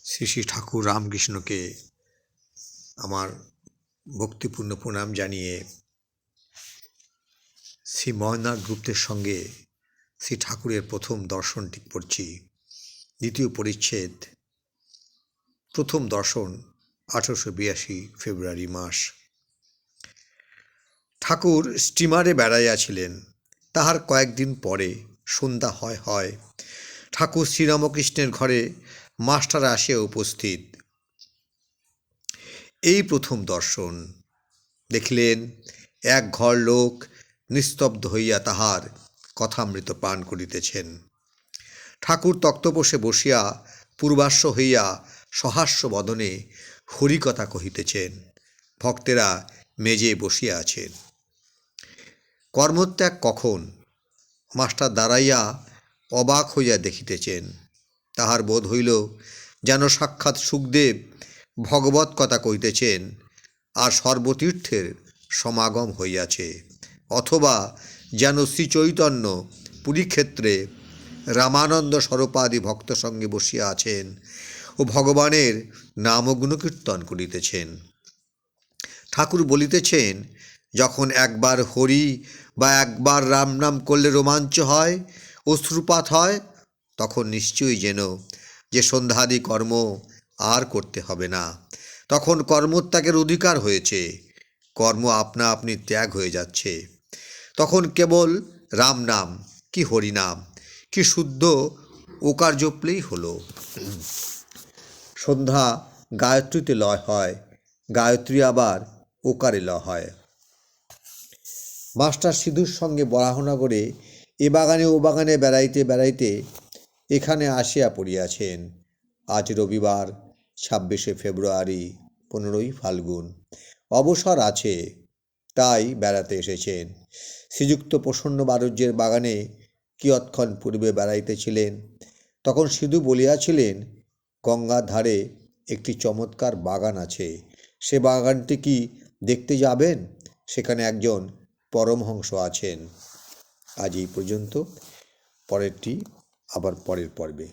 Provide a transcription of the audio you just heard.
শ্রী শ্রী ঠাকুর রামকৃষ্ণকে আমার ভক্তিপূর্ণ প্রণাম জানিয়ে শ্রী ময়নাক গুপ্তের সঙ্গে শ্রী ঠাকুরের প্রথম দর্শনটি পড়ছি। দ্বিতীয় পরিচ্ছেদ, প্রথম দর্শন 1882 ফেব্রুয়ারি মাস। ঠাকুর স্টিমারে বেড়াইয়াছিলেন। তাহার কয়েকদিন পরে সন্ধ্যা হয় ঠাকুর শ্রীরামকৃষ্ণের ঘরে মাস্টার আসিয়া উপস্থিত। এই প্রথম দর্শন। দেখিলেন এক ঘর লোক নিস্তব্ধ হইয়া তাহার কথামৃত পান করিতেছেন। ঠাকুর তক্তপোষে বসিয়া পূর্বাশ্ব হইয়া সহাস্য বদনে হরিকথা কহিতেছেন। ভক্তেরা মেজে বসিয়া আছেন। কর্মত্যাগ কখন? মাস্টার দাঁড়াইয়া অবাক হইয়া দেখিতেছেন। তাহার বোধ হইল যেন সাক্ষাৎ সুখদেব ভগবৎ কথা কহিতেছেন আর সর্বতীর্থের সমাগম হইয়াছে, অথবা যেন শ্রীচৈতন্য পুরীক্ষেত্রে রামানন্দ স্বরূপাদি ভক্ত সঙ্গে বসিয়া আছেন ও ভগবানের নাম গুণকীর্তন করিতেছেন। ঠাকুর বলিতেছেন, যখন একবার হরি বা একবার রাম নাম করলে রোমাঞ্চ হয়, অশ্রুপাত হয়, তখন নিশ্চয়ই যেন যে সন্ধ্যাদি কর্ম আর করতে হবে না। তখন কর্মত্যাগের অধিকার হয়েছে, কর্ম আপনা আপনি ত্যাগ হয়ে যাচ্ছে। তখন কেবল রাম নাম কি হরিনাম কি শুদ্ধ ওকার জপলেই হলো। সন্ধ্যা গায়ত্রীতে লয় হয়, গায়ত্রী আবার ওকারে লয় হয়। মাস্টার সিধুর সঙ্গে বরাহনগরে এ বাগানে ও বাগানে বেড়াইতে বেড়াইতে এখানে আসিয়া পড়িয়াছেন। আজ রবিবার 26শে ফেব্রুয়ারি, 15ই ফাল্গুন। অবসর আছে, তাই বেড়াতে এসেছেন। শ্রীযুক্ত প্রসন্ন বারুজ্যের বাগানে কিয়ৎক্ষণ পূর্বে বেড়াইতেছিলেন। তখন সিধু বলিয়াছিলেন, গঙ্গার ধারে একটি চমৎকার বাগান আছে, সে বাগানটি কি দেখতে যাবেন? সেখানে একজন পরমহংস আছেন। আজ এই পর্যন্ত, পরেরটি আবার পরের পর্বে।